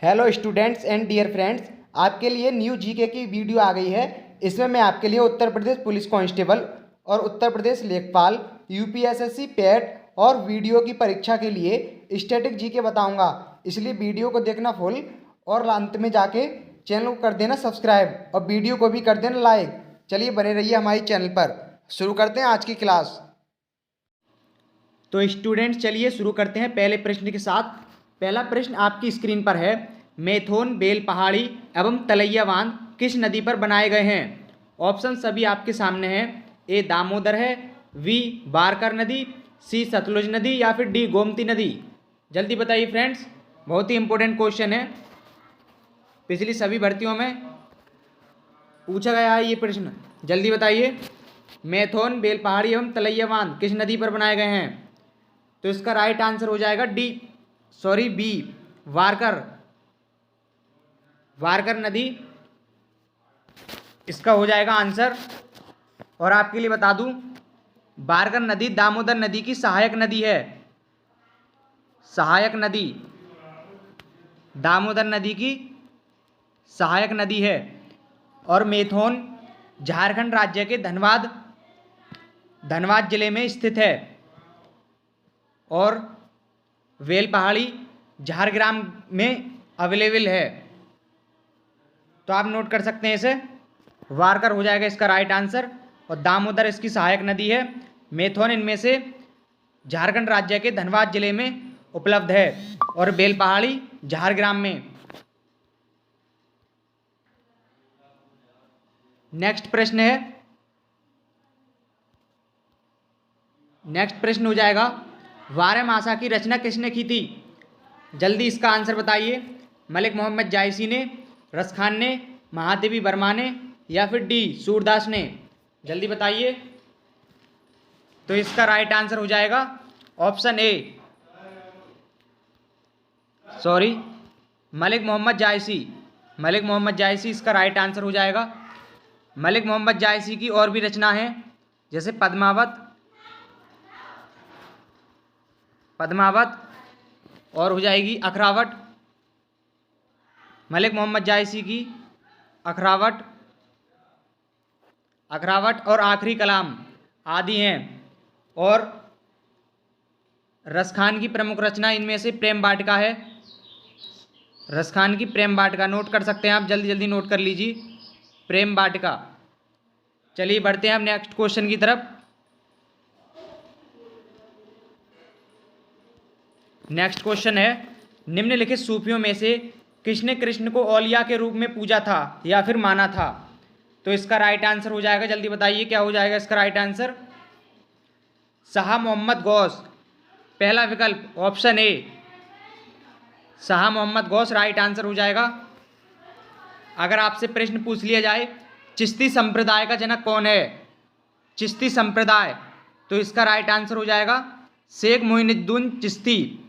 Hello students and dear friends, आपके लिए new GK की वीडियो आ गई है। इसमें मैं आपके लिए उत्तर प्रदेश पुलिस कांस्टेबल और उत्तर प्रदेश लेखपाल, यूपीएसएससी पेट और वीडियो की परीक्षा के लिए स्टैटिक जीके बताऊंगा। इसलिए वीडियो को देखना फुल और अंत में जाके चैनल को कर देना सब्सक्राइब और वीडियो को भी कर देना लाइक। चलिए बने रहिए हमारे चैनल पर। शुरू करते हैं आज की क्लास। तो स्टूडेंट्स चलिए शुरू करते हैं पहले प्रश्न के साथ। पहला प्रश्न आपकी स्क्रीन पर है। मैथोन, बेल पहाड़ी एवं तलैया बांध किस नदी पर बनाए गए हैं? ऑप्शन सभी आपके सामने हैं। ए दामोदर है, बी बारकर नदी, सी सतलुज नदी या फिर डी गोमती नदी। जल्दी बताइए फ्रेंड्स, बहुत ही इंपॉर्टेंट क्वेश्चन है, पिछली सभी भर्तियों में पूछा गया है ये प्रश्न। जल्दी बताइए, मैथोन, बेल पहाड़ी एवं तलैया बांध किस नदी पर बनाए गए हैं? तो इसका राइट आंसर हो जाएगा बी वारकर नदी इसका हो जाएगा आंसर। और आपके लिए बता दूं, वारकर नदी दामोदर नदी की सहायक नदी है। सहायक नदी दामोदर नदी की सहायक नदी है। और मैथोन झारखंड राज्य के धनबाद जिले में स्थित है। और वेल पहाड़ी झारग्राम में अवेलेबल है। तो आप नोट कर सकते हैं इसे, वारकर हो जाएगा इसका राइट आंसर और दामोदर इसकी सहायक नदी है। मैथोन इनमें से झारखंड राज्य के धनबाद जिले में उपलब्ध है और बेल पहाड़ी झारग्राम में। नेक्स्ट प्रश्न हो जाएगा, बारहमासा की रचना किसने की थी? जल्दी इसका आंसर बताइए। मलिक मोहम्मद जायसी ने, रसखान ने, महादेवी वर्मा ने या फिर डी सूरदास ने? जल्दी बताइए। तो इसका राइट आंसर हो जाएगा ऑप्शन ए, मलिक मोहम्मद जायसी इसका राइट आंसर हो जाएगा। मलिक मोहम्मद जायसी की और भी रचना है, जैसे पद्मावत और हो जाएगी अखरावट। मलिक मोहम्मद जायसी की अखरावट और आखिरी कलाम आदि हैं। और रसखान की प्रमुख रचना इनमें से प्रेम वाटिका है। रसखान की प्रेम वाटिका नोट कर सकते हैं आप, जल्दी जल्दी नोट कर लीजिए, प्रेम वाटिका। चलिए बढ़ते हैं हम नेक्स्ट क्वेश्चन की तरफ। नेक्स्ट क्वेश्चन है, निम्नलिखित सूफियों में से किसने कृष्ण को औलिया के रूप में पूजा था या फिर माना था? तो इसका राइट आंसर हो जाएगा, जल्दी बताइए क्या हो जाएगा इसका राइट आंसर। शाह मोहम्मद गौस, पहला विकल्प option A Shah Mohammad Ghaus right answer हो जाएगा। अगर आपसे प्रश्न पूछ लिया जाए चिश्ती संप्रदाय का जनक कौन है, चिश्ती संप्रदाय, तो इसका राइट आंसर हो जाएगा शेख मोइनुद्दीन चिश्ती।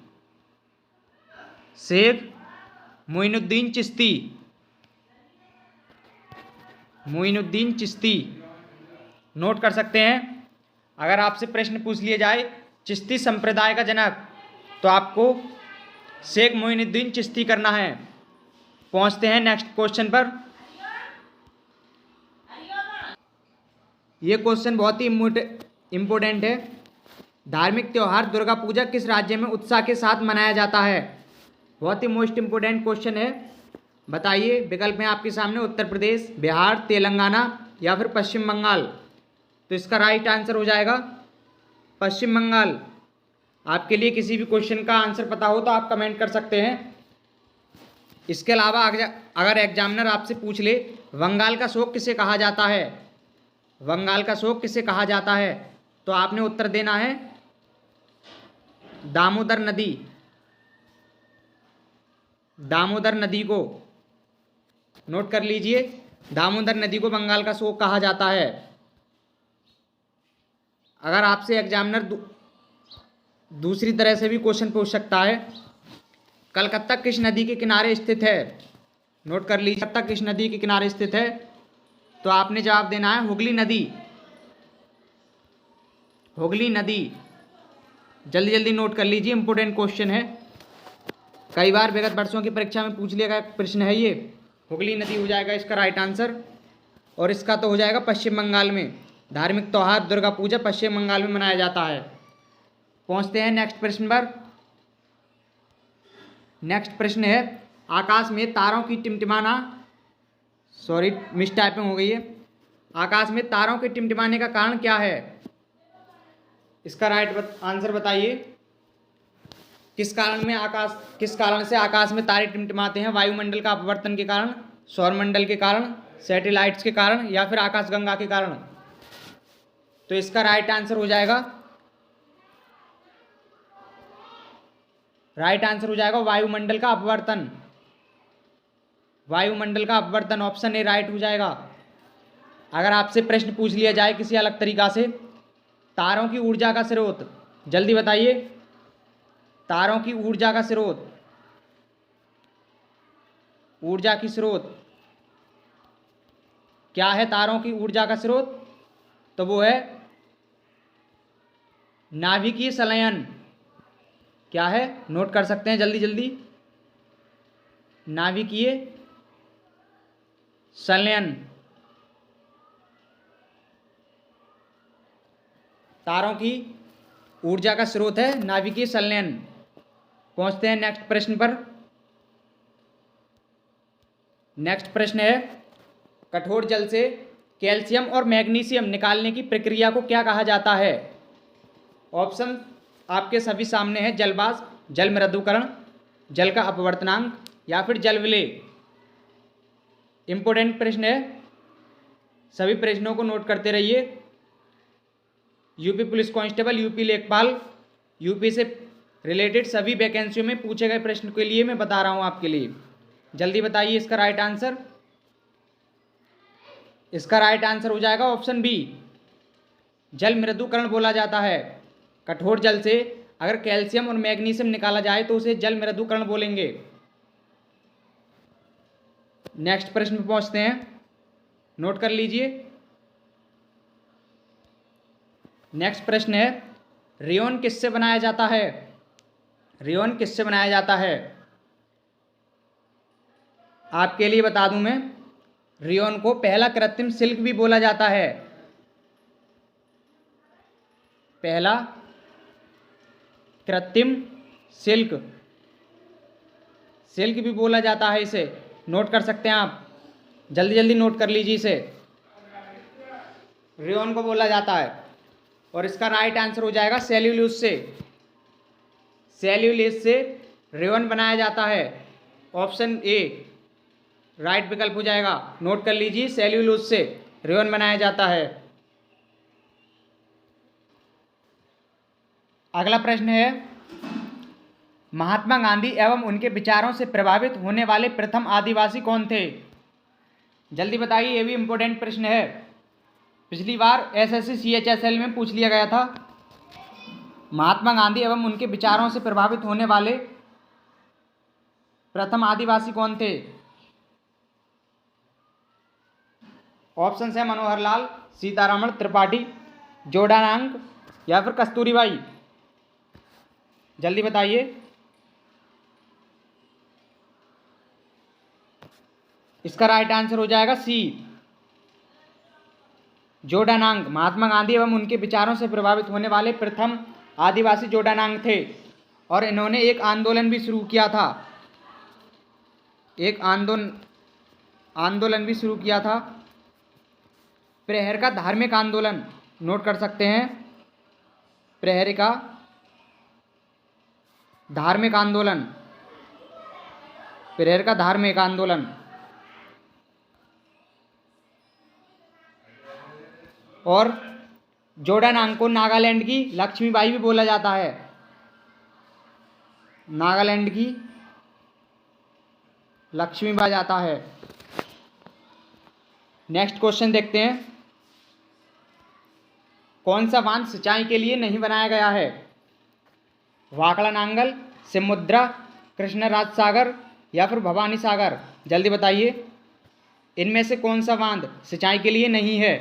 नोट कर सकते हैं। अगर आपसे प्रश्न पूछ लिया जाए चिश्ती संप्रदाय का जनक, तो आपको शेख मोइनुद्दीन चिश्ती करना है। पहुंचते हैं नेक्स्ट क्वेश्चन पर। यह क्वेश्चन बहुत ही इम्पोर्टेंट है। धार्मिक त्यौहार दुर्गा पूजा किस राज्य में उत्साह के साथ मनाया जाता है? बहुत ही मोस्ट इम्पोर्टेंट क्वेश्चन है। बताइए, विकल्प हैं आपके सामने, उत्तर प्रदेश, बिहार, तेलंगाना या फिर पश्चिम बंगाल। तो इसका राइट आंसर हो जाएगा पश्चिम बंगाल। आपके लिए किसी भी क्वेश्चन का आंसर पता हो तो आप कमेंट कर सकते हैं। इसके अलावा अगर एग्जामिनर आपसे पूछ ले बंगाल का शोक किसे कहा जाता है, बंगाल का शोक किसे कहा जाता है, तो आपने उत्तर देना है दामोदर नदी को। नोट कर लीजिए, दामोदर नदी को बंगाल का शोक कहा जाता है। अगर आपसे एग्जामिनर दूसरी तरह से भी क्वेश्चन पूछ सकता है, कलकत्ता किस नदी के किनारे स्थित है? नोट कर लीजिए, कलकत्ता किस नदी के किनारे स्थित है, तो आपने जवाब देना है हुगली नदी। जल्दी जल्दी नोट कर लीजिए, इंपॉर्टेंट क्वेश्चन है। कई बार विगत वर्षों की परीक्षा में पूछ लिया गया प्रश्न है ये। हुगली नदी हो जाएगा इसका राइट आंसर। और इसका तो हो जाएगा पश्चिम बंगाल में। धार्मिक त्यौहार दुर्गा पूजा पश्चिम बंगाल में मनाया जाता है। पहुंचते हैं नेक्स्ट प्रश्न पर। नेक्स्ट प्रश्न है, आकाश में तारों की टिमटिमाना, सॉरी मिस टाइपिंग हो गई है। आकाश में तारों के टिमटिमाने का कारण क्या है? इसका राइट आंसर बताइए। किस कारण से आकाश में तारे टिमटिमाते हैं? वायुमंडल का अपवर्तन के कारण, सौरमंडल के कारण, सैटेलाइट्स के कारण, या फिर आकाशगंगा के कारण? तो इसका राइट आंसर हो जाएगा वायुमंडल का अपवर्तन। वायुमंडल का अपवर्तन, ऑप्शन ए राइट हो जाएगा। अगर आपसे प्रश्न पूछ लिया जाए किसी अलग तरीका से, तारों की ऊर्जा का स्रोत, जल्दी बताइए। तारों की ऊर्जा का स्रोत, ऊर्जा की स्रोत क्या है? तारों की ऊर्जा का स्रोत तो वो है नाभिकीय संलयन। क्या है? नोट कर सकते हैं जल्दी जल्दी। नाभिकीय संलयन। तारों की ऊर्जा का स्रोत है नाभिकीय संलयन। पहुंचते हैं नेक्स्ट प्रश्न पर। नेक्स्ट प्रश्न है, कठोर जल से कैल्शियम और मैग्नीशियम निकालने की प्रक्रिया को क्या कहा जाता है? ऑप्शन आपके सभी सामने है। जलवाष्प, जल मृदुकरण, जल का अपवर्तनांक, या फिर जल विलेय। इंपोर्टेंट प्रश्न है, सभी प्रश्नों को नोट करते रहिए। यूपी पुलिस कांस्टेबल, यूपी लेखपाल, यूपी से रिलेटेड सभी वैकेंसियों में पूछे गए प्रश्न के लिए मैं बता रहा हूं आपके लिए। जल्दी बताइए इसका राइट आंसर। इसका राइट आंसर हो जाएगा ऑप्शन बी, जल मृदुकरण बोला जाता है। कठोर जल से अगर कैल्शियम और मैग्नीशियम निकाला जाए तो उसे जल मृदुकरण बोलेंगे। नेक्स्ट प्रश्न पे पहुंचते हैं, नोट कर लीजिए। नेक्स्ट प्रश्न है, रेयॉन किससे बनाया जाता है? रेयॉन किससे बनाया जाता है? आपके लिए बता दूं मैं, रेयॉन को पहला कृत्रिम सिल्क भी बोला जाता है। पहला कृत्रिम सिल्क, सिल्क भी बोला जाता है इसे। नोट कर सकते हैं आप, जल्दी जल्दी नोट कर लीजिए इसे। रेयॉन को बोला जाता है। और इसका राइट आंसर हो जाएगा सेल्यूलोज से। सेल्यूलोज से रेयॉन बनाया जाता है। ऑप्शन ए राइट विकल्प हो जाएगा। नोट कर लीजिए, सेल्यूलोज से रेयॉन बनाया जाता है। अगला प्रश्न है, महात्मा गांधी एवं उनके विचारों से प्रभावित होने वाले प्रथम आदिवासी कौन थे? जल्दी बताइए, ये भी इंपॉर्टेंट प्रश्न है। पिछली बार एसएससी सीएचएसएल में पूछ लिया गया था। महात्मा गांधी एवं उनके विचारों से प्रभावित होने वाले प्रथम आदिवासी कौन थे? ऑप्शन है मनोहर लाल, सीतारमण त्रिपाठी, जोडानांग, या फिर कस्तूरीबाई। जल्दी बताइए। इसका राइट आंसर हो जाएगा सी, जोडानांग। महात्मा गांधी एवं उनके विचारों से प्रभावित होने वाले प्रथम आदिवासी जोडानांग थे। और इन्होंने एक आंदोलन भी शुरू किया था। एक आंदोलन भी शुरू किया था, प्रहर का धार्मिक आंदोलन। नोट कर सकते हैं, प्रहर का धार्मिक आंदोलन, प्रहर का धार्मिक आंदोलन। और जोडानांग को नागालैंड की लक्ष्मीबाई भी बोला जाता है। नागालैंड की लक्ष्मीबाई जाता है। नेक्स्ट क्वेश्चन देखते हैं, कौन सा बांध सिंचाई के लिए नहीं बनाया गया है? वाकड़ा नांगल, सिमुद्रा, कृष्णराज सागर, या फिर भवानी सागर। जल्दी बताइए, इनमें से कौन सा बांध सिंचाई के लिए नहीं है?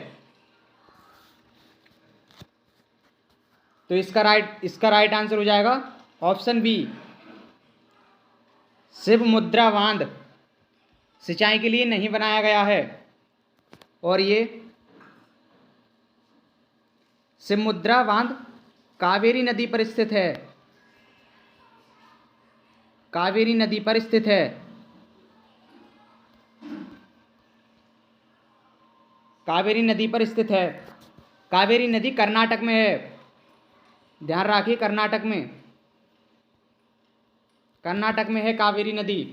तो इसका राइट आंसर हो जाएगा ऑप्शन बी, शिव मुद्रा बांध सिंचाई के लिए नहीं बनाया गया है, और ये शिव मुद्रा बांध कावेरी नदी पर स्थित है। कावेरी नदी पर स्थित है। कावेरी नदी पर स्थित है। कावेरी नदी कर्नाटक में है, ध्यान रखिए, कर्नाटक में, कर्नाटक में है कावेरी नदी।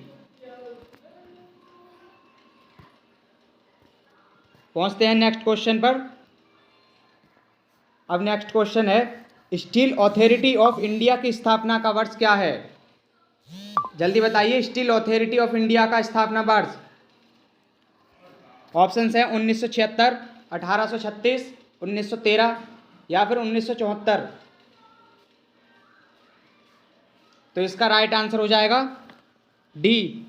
पहुंचते हैं नेक्स्ट क्वेश्चन पर। अब नेक्स्ट क्वेश्चन है, स्टील अथॉरिटी ऑफ इंडिया की स्थापना का वर्ष क्या है? जल्दी बताइए, स्टील अथॉरिटी ऑफ इंडिया का स्थापना वर्ष। ऑप्शंस है 1976, 1836, 1913 या फिर 1974। तो इसका राइट आंसर हो जाएगा डी,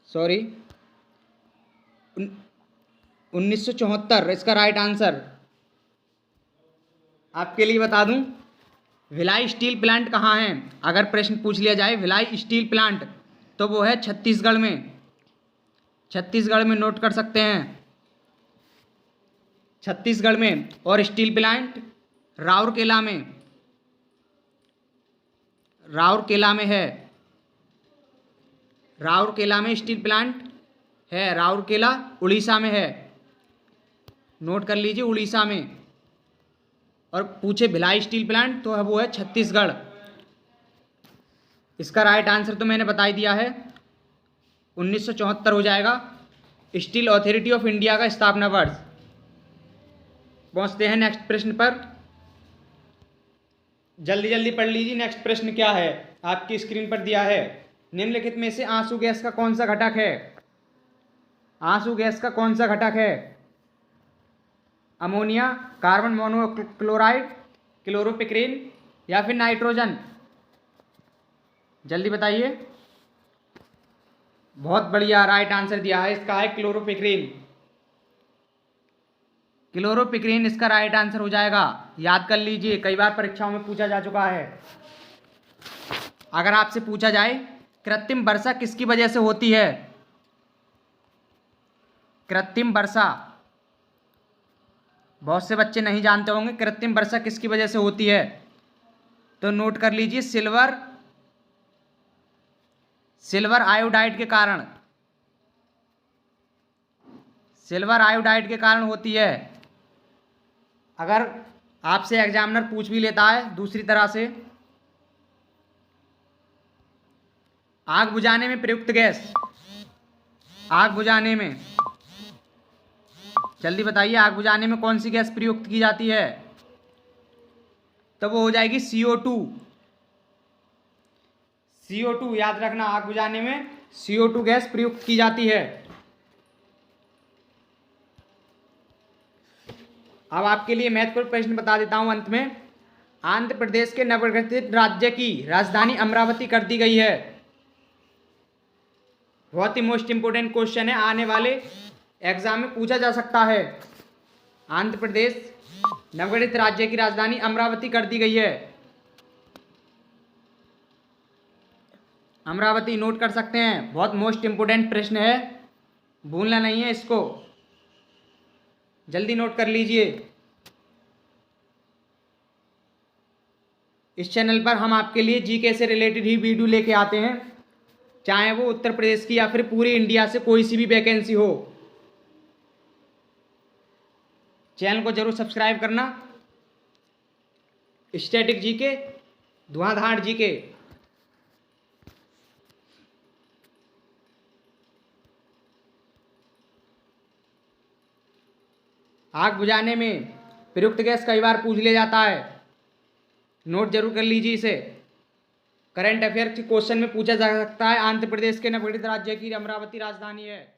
सॉरी 1974 इसका राइट आंसर। आपके लिए बता दूं, भिलाई स्टील प्लांट कहाँ है? अगर प्रश्न पूछ लिया जाए भिलाई स्टील प्लांट, तो वो है छत्तीसगढ़ में। छत्तीसगढ़ में नोट कर सकते हैं, छत्तीसगढ़ में। और स्टील प्लांट राउरकेला में, राउरकेला में है। राउरकेला में स्टील प्लांट है, राउरकेला उड़ीसा में है, नोट कर लीजिए, उड़ीसा में। और पूछे भिलाई स्टील प्लांट तो वो है छत्तीसगढ़। इसका राइट आंसर तो मैंने बता ही दिया है, 1974 हो जाएगा स्टील अथॉरिटी ऑफ इंडिया का स्थापना वर्ष। पहुंचते हैं नेक्स्ट प्रश्न पर। जल्दी जल्दी पढ़ लीजिए, नेक्स्ट प्रश्न क्या है, आपकी स्क्रीन पर दिया है। निम्नलिखित में से आंसू गैस का कौन सा घटक है? आंसू गैस का कौन सा घटक है? अमोनिया, कार्बन मोनोक्लोराइड, क्लोरोपिक्रीन या फिर नाइट्रोजन? जल्दी बताइए। बहुत बढ़िया, राइट आंसर दिया है, इसका है क्लोरोपिक्रीन। क्लोरोपिक्रीन इसका राइट आंसर हो जाएगा। याद कर लीजिए, कई बार परीक्षाओं में पूछा जा चुका है। अगर आपसे पूछा जाए कृत्रिम वर्षा किसकी वजह से होती है? कृत्रिम वर्षा, बहुत से बच्चे नहीं जानते होंगे कृत्रिम वर्षा किसकी वजह से होती है, तो नोट कर लीजिए, सिल्वर आयोडाइड के कारण, सिल्वर आयोडाइड के कारण होती है। अगर आपसे एग्जामिनर पूछ भी लेता है दूसरी तरह से, आग बुझाने में प्रयुक्त गैस, आग बुझाने में, जल्दी बताइए, आग बुझाने में कौन सी गैस प्रयुक्त की जाती है? तो वो हो जाएगी CO2। CO2 याद रखना, आग बुझाने में CO2 गैस प्रयुक्त की जाती है। अब आपके लिए महत्वपूर्ण प्रश्न बता देता हूं अंत में। आंध्र प्रदेश के नवगठित राज्य की राजधानी अमरावती कर दी गई है। बहुत ही मोस्ट इंपोर्टेंट क्वेश्चन है, आने वाले एग्जाम में पूछा जा सकता है। आंध्र प्रदेश नवगठित राज्य की राजधानी अमरावती कर दी गई है। अमरावती नोट कर सकते हैं, बहुत मोस्ट इंपोर्टेंट प्रश्न है, भूलना नहीं है इसको, जल्दी नोट कर लीजिए। इस चैनल पर हम आपके लिए जीके से रिलेटेड ही वीडियो लेके आते हैं, चाहे वो उत्तर प्रदेश की या फिर पूरे इंडिया से कोई सी भी वैकेंसी हो। चैनल को जरूर सब्सक्राइब करना। स्टैटिक जीके, धुआंधार जीके। आग बुझाने में प्रयुक्त गैस कई बार पूछ लिया जाता है, नोट जरूर कर लीजिए इसे। करंट अफेयर के क्वेश्चन में पूछा जा सकता है। आंध्र प्रदेश के नवगठित राज्य की अमरावती राजधानी है।